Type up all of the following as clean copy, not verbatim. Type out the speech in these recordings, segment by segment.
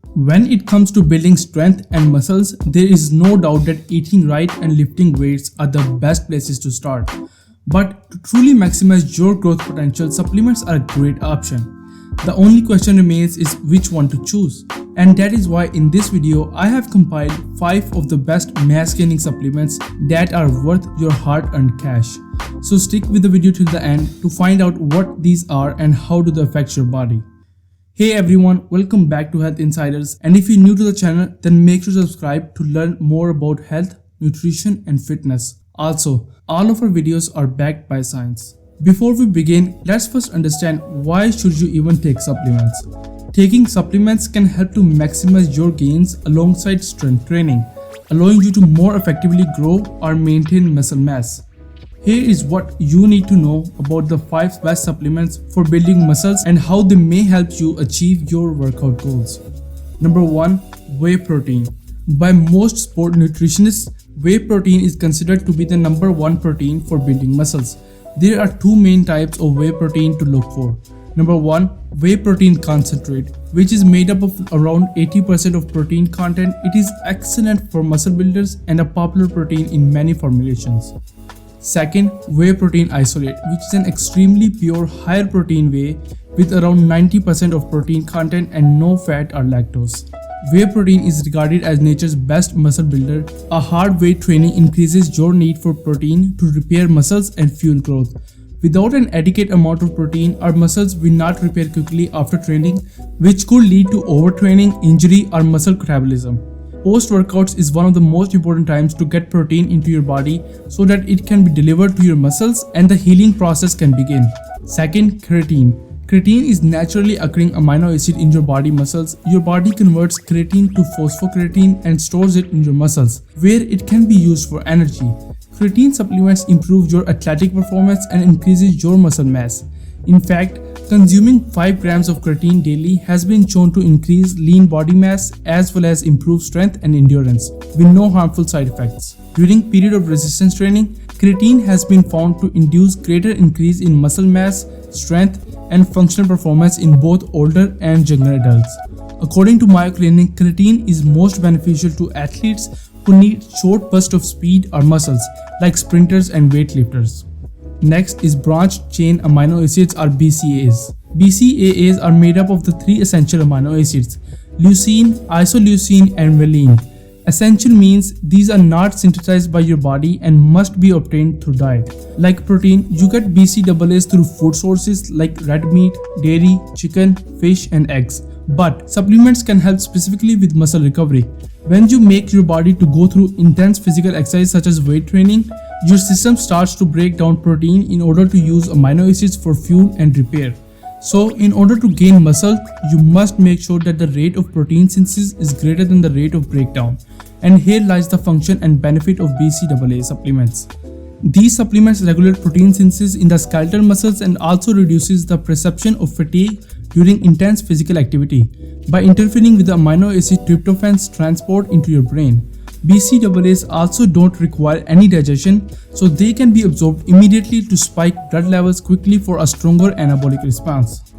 When it comes to building strength and muscles, there is no doubt that eating right and lifting weights are the best places to start. But to truly maximize your growth potential, supplements are a great option. The only question remains is which one to choose. And that is why in this video, I have compiled 5 of the best mass gaining supplements that are worth your hard-earned cash. So stick with the video till the end to find out what these are and how do they affect your body. Hey everyone, welcome back to Health Insiders, and if you're new to the channel, then make sure to subscribe to learn more about health, nutrition and fitness. Also, all of our videos are backed by science. Before we begin, let's first understand why should you even take supplements. Taking supplements can help to maximize your gains alongside strength training, allowing you to more effectively grow or maintain muscle mass. Here is what you need to know about the 5 best supplements for building muscles and how they may help you achieve your workout goals. Number 1. Whey protein. By most sport nutritionists, whey protein is considered to be the number 1 protein for building muscles. There are 2 main types of whey protein to look for. Number 1. Whey protein concentrate, which is made up of around 80% of protein content. It is excellent for muscle builders and a popular protein in many formulations. Second, whey protein isolate, which is an extremely pure higher protein whey with around 90% of protein content and no fat or lactose. Whey protein is regarded as nature's best muscle builder. A hard weight training increases your need for protein to repair muscles and fuel growth. Without an adequate amount of protein, our muscles will not repair quickly after training, which could lead to overtraining, injury or muscle catabolism. Post-workouts is one of the most important times to get protein into your body so that it can be delivered to your muscles and the healing process can begin. Second, creatine. Creatine is naturally occurring amino acid in your body muscles. Your body converts creatine to phosphocreatine and stores it in your muscles, where it can be used for energy. Creatine supplements improve your athletic performance and increases your muscle mass. In fact, consuming 5 grams of creatine daily has been shown to increase lean body mass as well as improve strength and endurance with no harmful side effects. During period of resistance training, creatine has been found to induce greater increase in muscle mass, strength and functional performance in both older and younger adults. According to Mayo Clinic, creatine is most beneficial to athletes who need short bursts of speed or muscles like sprinters and weightlifters. Next is branched chain amino acids or BCAAs. BCAAs are made up of the 3 essential amino acids: leucine, isoleucine and valine. Essential means these are not synthesized by your body and must be obtained through diet. Like protein, you get BCAAs through food sources like red meat, dairy, chicken, fish and eggs. But supplements can help specifically with muscle recovery. When you make your body to go through intense physical exercise such as weight training, your system starts to break down protein in order to use amino acids for fuel and repair. So, in order to gain muscle, you must make sure that the rate of protein synthesis is greater than the rate of breakdown. And here lies the function and benefit of BCAA supplements. These supplements regulate protein synthesis in the skeletal muscles and also reduces the perception of fatigue during intense physical activity by interfering with the amino acid tryptophan's transport into your brain. BCAAs also don't require any digestion, so they can be absorbed immediately to spike blood levels quickly for a stronger anabolic response.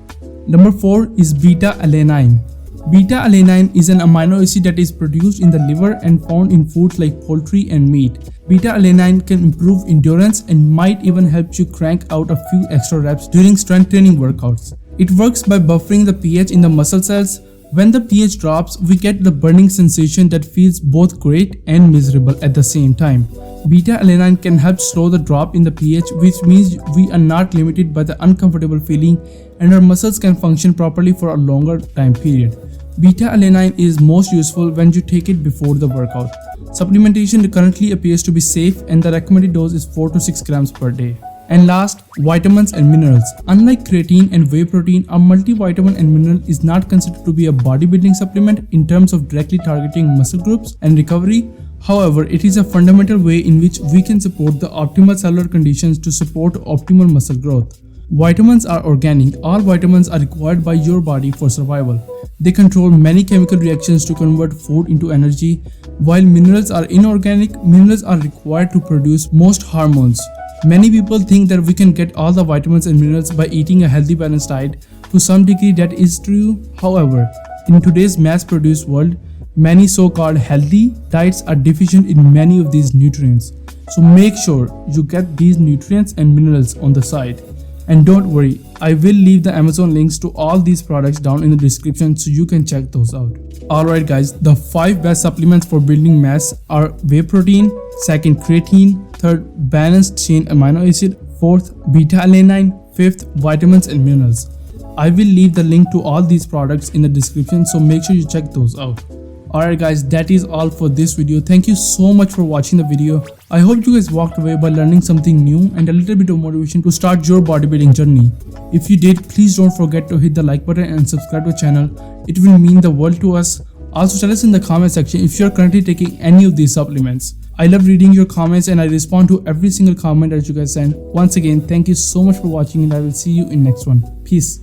Number 4 is beta-alanine. Beta-alanine is an amino acid that is produced in the liver and found in foods like poultry and meat. Beta-alanine can improve endurance and might even help you crank out a few extra reps during strength training workouts. It works by buffering the pH in the muscle cells. When the pH drops, we get the burning sensation that feels both great and miserable at the same time. Beta-alanine can help slow the drop in the pH, which means we are not limited by the uncomfortable feeling and our muscles can function properly for a longer time period. Beta-alanine is most useful when you take it before the workout. Supplementation currently appears to be safe and the recommended dose is 4 to 6 grams per day. And last, vitamins and minerals. Unlike creatine and whey protein, a multivitamin and mineral is not considered to be a bodybuilding supplement in terms of directly targeting muscle groups and recovery. However, it is a fundamental way in which we can support the optimal cellular conditions to support optimal muscle growth. Vitamins are organic. All vitamins are required by your body for survival. They control many chemical reactions to convert food into energy. While minerals are inorganic, minerals are required to produce most hormones. Many people think that we can get all the vitamins and minerals by eating a healthy balanced diet. To some degree that is true. However, In today's mass-produced world, many so-called healthy diets are deficient in many of these nutrients. So make sure you get these nutrients and minerals on the site. And don't worry, I will leave the Amazon links to all these products down in the description so you can check those out. Alright guys, the 5 best supplements for building mass are whey protein, second creatine, third balanced chain amino acid, fourth beta-alanine, fifth vitamins and minerals. I will leave the link to all these products in the description, so make sure you check those out. Alright guys, that is all for this video. Thank you so much for watching the video. I hope you guys walked away by learning something new and a little bit of motivation to start your bodybuilding journey. If you did, please don't forget to hit the like button and subscribe to the channel. It will mean the world to us. Also tell us in the comment section if you are currently taking any of these supplements. I love reading your comments and I respond to every single comment that you guys send. Once again, thank you so much for watching and I will see you in next one. Peace.